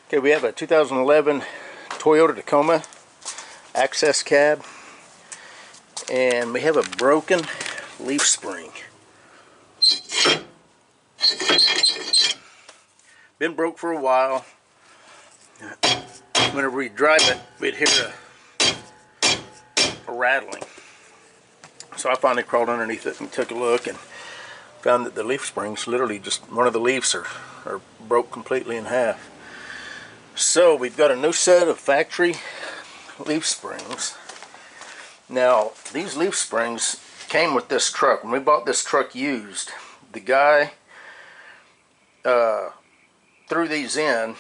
Okay, we have a 2011 Toyota Tacoma access cab, and we have a broken leaf spring. Been broke for a while. Whenever we drive it, we'd hear a rattling. So I finally crawled underneath it and took a look and found that the leaf springs, literally just one of the leaves are broke completely in half. So we've got a new set of factory leaf springs. Now these leaf springs came with this truck. When we bought this truck used, the guy threw these in.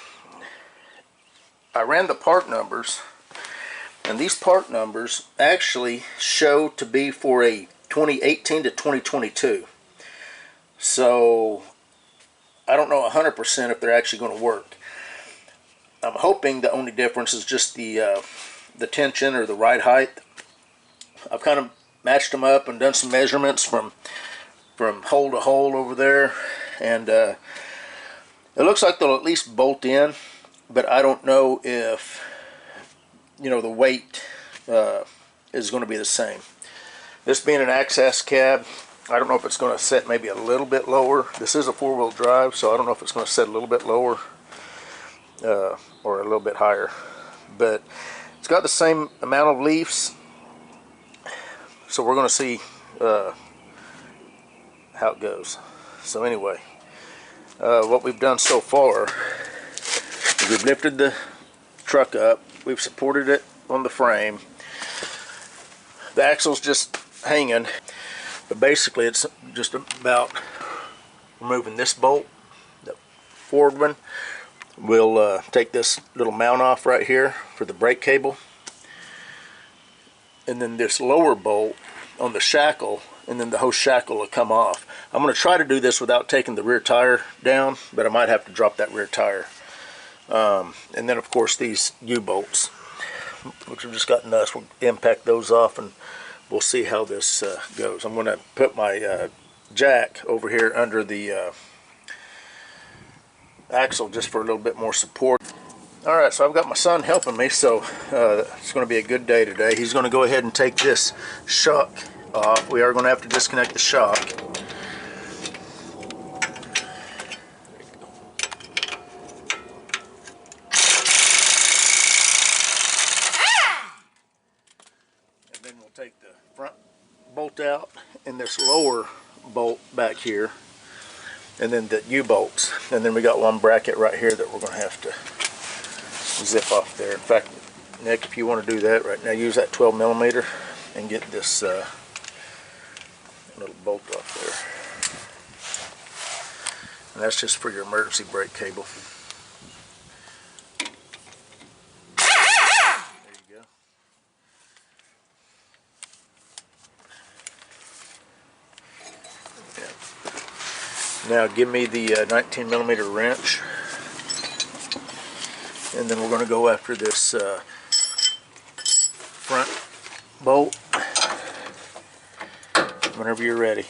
I ran the part numbers, and these part numbers actually show to be for a 2018 to 2022. So I don't know 100% if they're actually going to work. I'm hoping the only difference is just the tension or the ride height. I've kind of matched them up and done some measurements from hole to hole over there, and it looks like they'll at least bolt in, but I don't know if, you know, the weight is going to be the same. This being an access cab, I don't know if it's going to set maybe a little bit lower. This is a four-wheel drive, so I don't know if it's going to set a little bit lower or a little bit higher, but it's got the same amount of leaves, so we're going to see how it goes. So anyway, what we've done so far is we've lifted the truck up, we've supported it on the frame, the axle's just hanging, but basically it's just about removing this bolt, the forward one. We'll take this little mount off right here for the brake cable, and then this lower bolt on the shackle, and then the whole shackle will come off. I'm going to try to do this without taking the rear tire down, but I might have to drop that rear tire. And then of course these U-bolts, which have just got nuts, we'll impact those off and we'll see how this goes. I'm going to put my jack over here under the axle just for a little bit more support. Alright, so I've got my son helping me, so it's going to be a good day today. He's going to go ahead and take this shock off. We are going to have to disconnect the shock. And then we'll take the front bolt out and this lower bolt back here, and then the U-bolts, and then we got one bracket right here that we're going to have to zip off there. In fact, Nick, if you want to do that right now, use that 12mm and get this little bolt off there. And that's just for your emergency brake cable. There you go. Now give me the 19mm wrench, and then we're going to go after this front bolt whenever you're ready.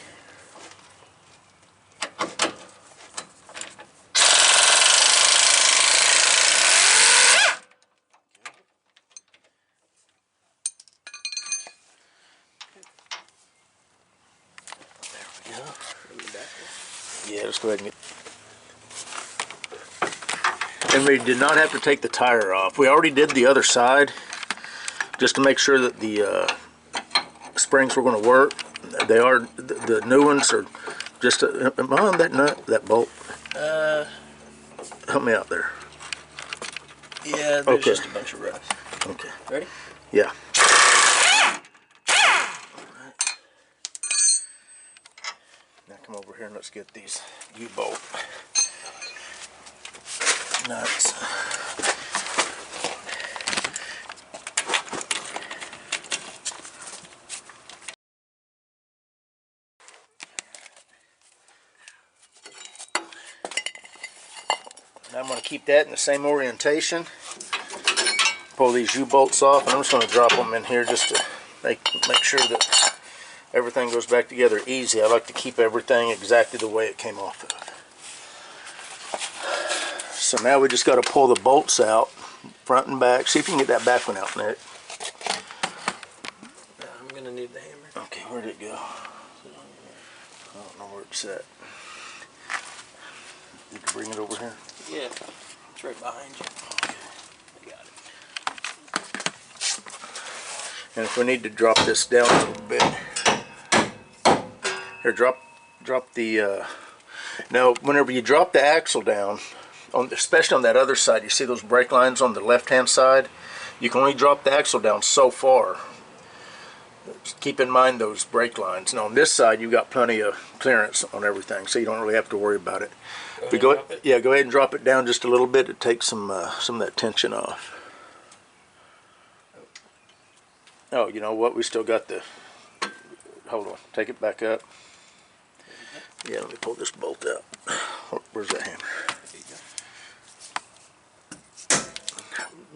There we go. Yeah, just go ahead and get. And we did not have to take the tire off. We already did the other side just to make sure that the springs were going to work. They are, the new ones are just am I on that nut, that bolt? Help me out there. Yeah, there's just a bunch of ruts. Okay. Ready? Yeah. Now come over here and let's get these U-bolt nuts. Now I'm going to keep that in the same orientation. Pull these U-bolts off, and I'm just going to drop them in here just to make sure that everything goes back together easy. I like to keep everything exactly the way it came off of. So now we just got to pull the bolts out, front and back. See if you can get that back one out, Nick. I'm gonna need the hammer. Okay, where'd it go? I don't know where it's at. You can bring it over here? Yeah, it's right behind you. Okay. I got it. And if we need to drop this down a little bit, here, drop the. Now, whenever you drop the axle down, especially on that other side, you see those brake lines on the left-hand side. You can only drop the axle down so far. Just keep in mind those brake lines. Now on this side, you've got plenty of clearance on everything, so you don't really have to worry about it. Go ahead and drop it down just a little bit to take some of that tension off. Oh, you know what? We still got the. Hold on. Take it back up. Yeah, let me pull this bolt out. Where's that hammer?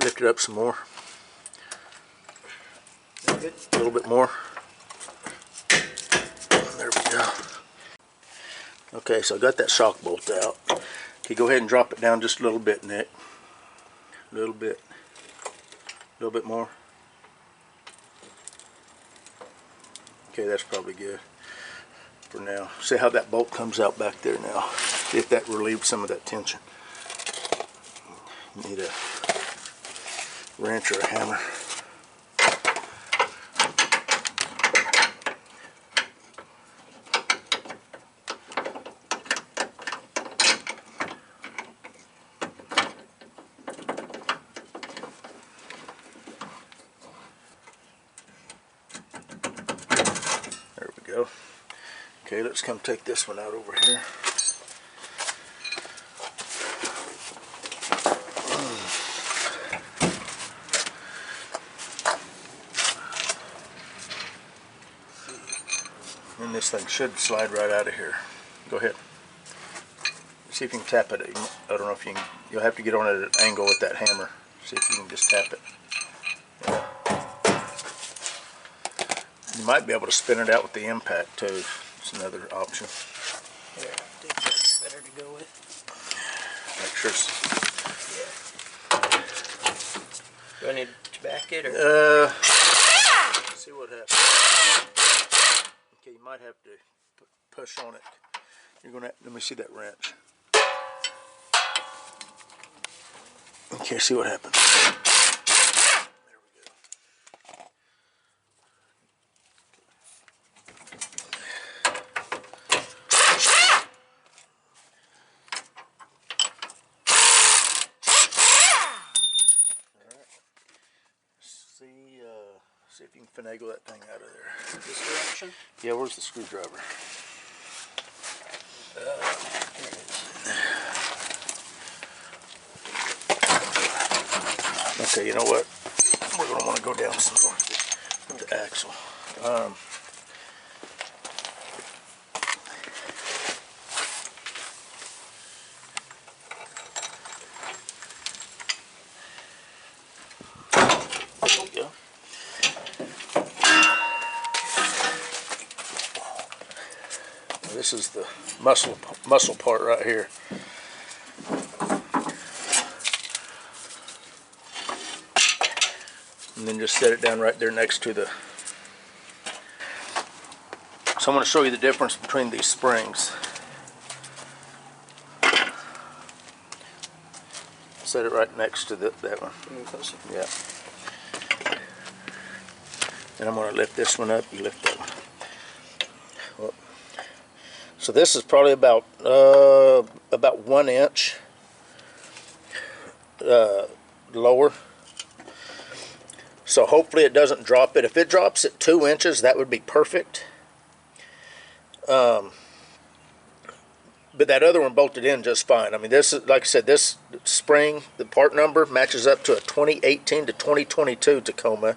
Lift it up some more. A little bit more. There we go. Okay, so I got that shock bolt out. Okay, go ahead and drop it down just a little bit, Nick. A little bit. A little bit more. Okay, that's probably good for now. See how that bolt comes out back there now. See if that relieves some of that tension. You need a wrench or a hammer. There we go. Okay, let's come take this one out over here. And this thing should slide right out of here. Go ahead. See if you can tap it. I don't know if you can. You'll have to get on it at an angle with that hammer. See if you can just tap it. Yeah. You might be able to spin it out with the impact too. It's another option. Here, I think that's better to go with. Make sure it's. Yeah. Do I need to back it or? See what happens. Okay, you might have to push on it. You're gonna. Let me see that wrench. Okay, see what happens. There we go. All right. See if you can finagle that thing out of there. This direction? Yeah, where's the screwdriver? Here it is. Okay, you know what? We're going to want to go down some more with the axle. There we go. This is the muscle part right here. And then just set it down right there next to the. So I'm going to show you the difference between these springs. Set it right next to that one. Yeah. And I'm going to lift this one up. You lift that one. Well, so this is probably about 1 inch lower. So hopefully it doesn't drop it. If it drops at 2 inches, that would be perfect. But that other one bolted in just fine. I mean, this is, like I said, this spring, the part number matches up to a 2018 to 2022 Tacoma.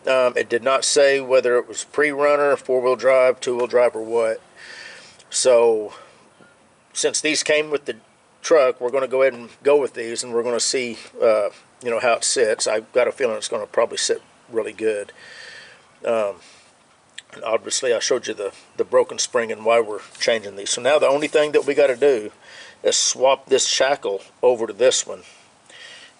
It did not say whether it was pre-runner, four-wheel drive, two-wheel drive, or what. So since these came with the truck, we're going to go ahead and go with these, and we're going to see you know, how it sits. I've got a feeling it's going to probably sit really good. And obviously I showed you the broken spring and why we're changing these. So now the only thing that we got to do is swap this shackle over to this one,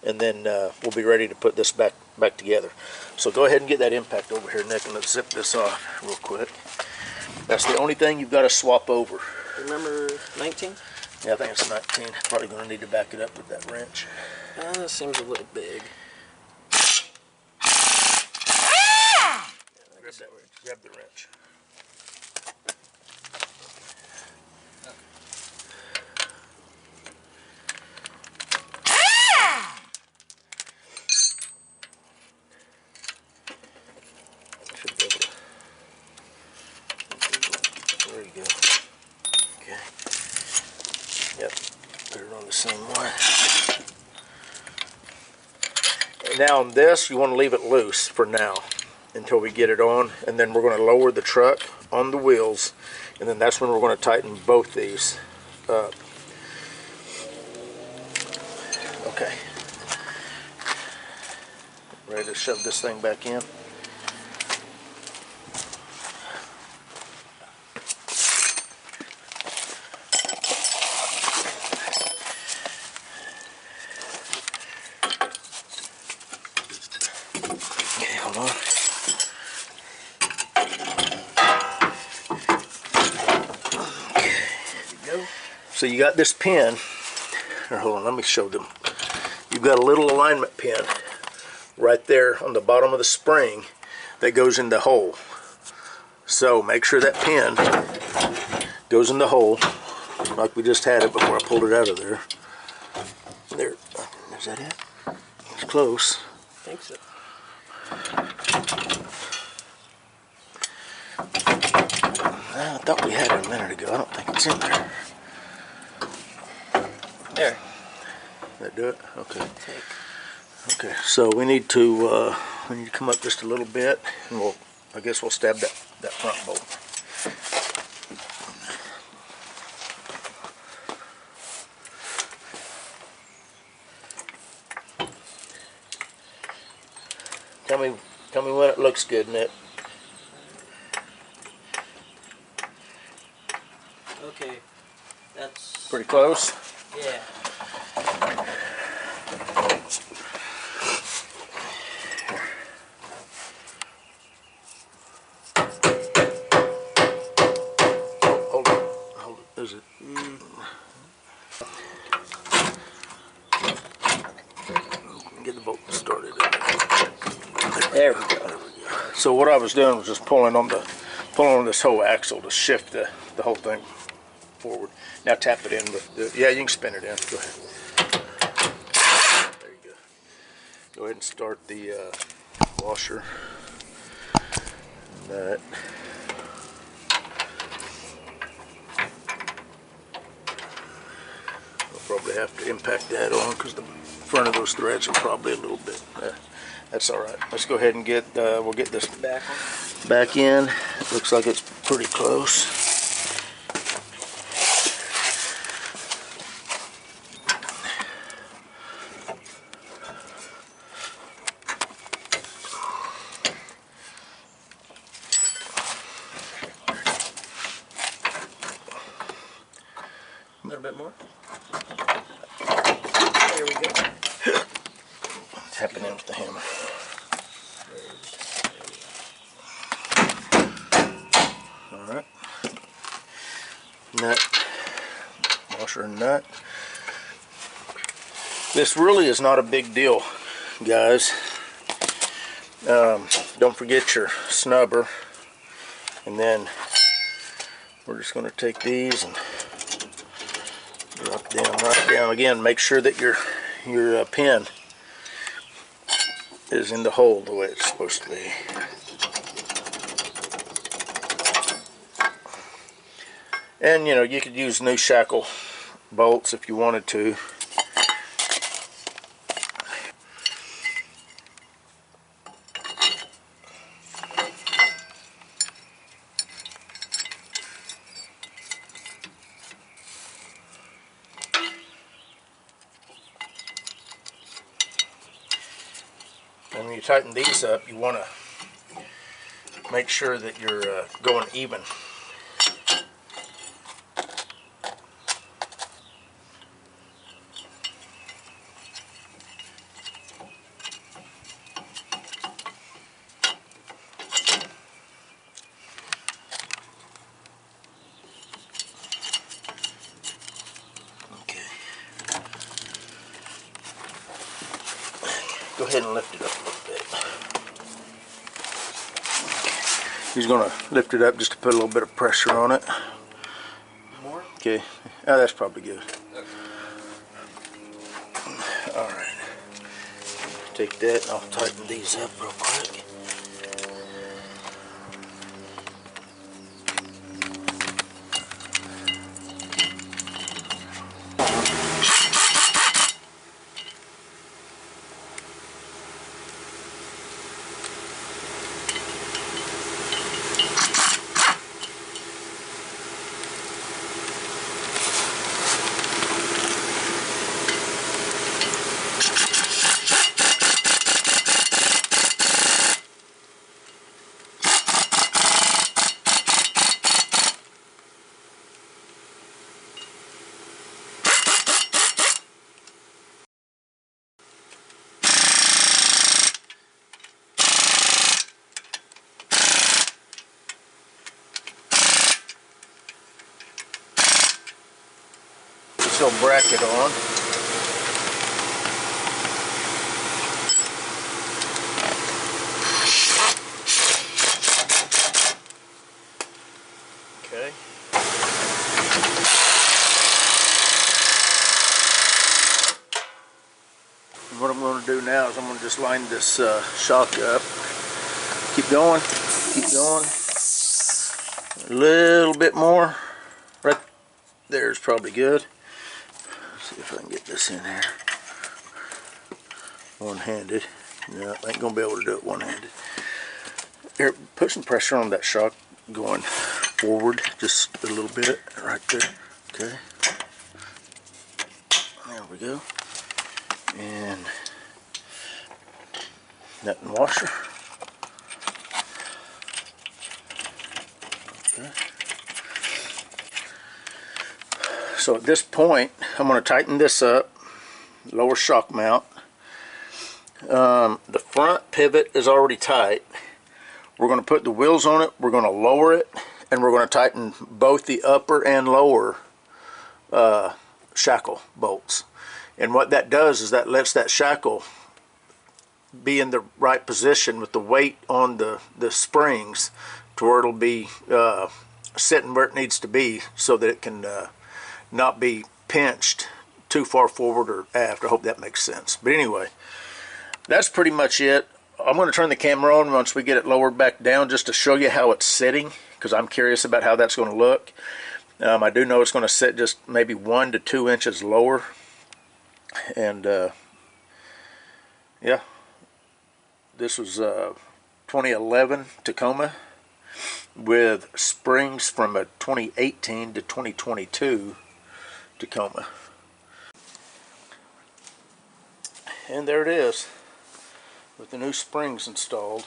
and then we'll be ready to put this back together. So go ahead and get that impact over here, Nick, and let's zip this off real quick. That's the only thing you've got to swap over. Remember 19? Yeah, I think it's 19. Probably going to need to back it up with that wrench. That seems a little big. Grab the wrench. Should be able to. There you go. Okay. Yep. Put it on the same one. And now on this, you want to leave it loose for now until we get it on, and then we're going to lower the truck on the wheels, and then that's when we're going to tighten both these up. Okay. Ready to shove this thing back in? Okay, hold on. So you got this pin, or hold on, let me show them. You've got a little alignment pin right there on the bottom of the spring that goes in the hole. So make sure that pin goes in the hole like we just had it before I pulled it out of there. There, is that it? It's close. I think so. I thought we had it a minute ago. I don't think it's in there. There. That do it? Okay. Okay. So we need to come up just a little bit, and I guess we'll stab that front bolt. Tell me when it looks good, Nick. Okay. That's Pretty close. yeah. Hold it. Is it? Get the bolt started. There we go. So what I was doing was just pulling on this whole axle to shift the whole thing forward. Now tap it in with yeah, you can spin it in. Go ahead. There you go. Go ahead and start the washer. That. I'll probably have to impact that on because the front of those threads are probably a little bit. That's all right. Let's go ahead and we'll get this back in. It looks like it's pretty close. A little bit more. There we go. Tapping in with the hammer. Alright. Nut. Washer and nut. This really is not a big deal, guys. Don't forget your snubber. And then we're just going to take these and drop them right down. Again, make sure that your pin is in the hole the way it's supposed to be. And you know, you could use new shackle bolts if you wanted to. And when you tighten these up, you want to make sure that you're going even. Go ahead and lift it up a little bit. He's going to lift it up just to put a little bit of pressure on it. More? Okay. Oh, that's probably good. Alright. Take that and I'll tighten these up real quick. This little bracket on. Okay. And what I'm going to do now is I'm going to just line this shock up. Keep going. Keep going. A little bit more. Right there is probably good. See if I can get this in here. One-handed. No, I ain't gonna be able to do it one-handed. Here, put some pressure on that shock going forward just a little bit right there. Okay. There we go. And nut and washer. Okay. So at this point, I'm going to tighten this up, lower shock mount. The front pivot is already tight. We're going to put the wheels on it, we're going to lower it, and we're going to tighten both the upper and lower shackle bolts. And what that does is that lets that shackle be in the right position with the weight on the springs to where it'll be sitting where it needs to be so that it can not be pinched too far forward or aft. I hope that makes sense. But anyway, that's pretty much it. I'm going to turn the camera on once we get it lowered back down just to show you how it's sitting, because I'm curious about how that's going to look. I do know it's going to sit just maybe 1 to 2 inches lower. And yeah, this was 2011 Tacoma with springs from a 2018 to 2022 Tacoma. And there it is with the new springs installed.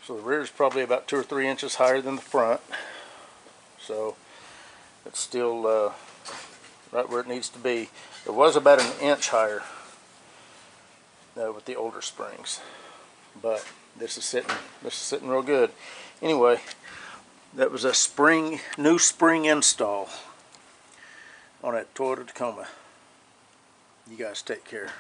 So the rear is probably about 2 or 3 inches higher than the front, so it's still right where it needs to be. It was about 1 inch higher with the older springs, but this is sitting real good. Anyway, that was a new spring install on a Toyota Tacoma. You guys take care.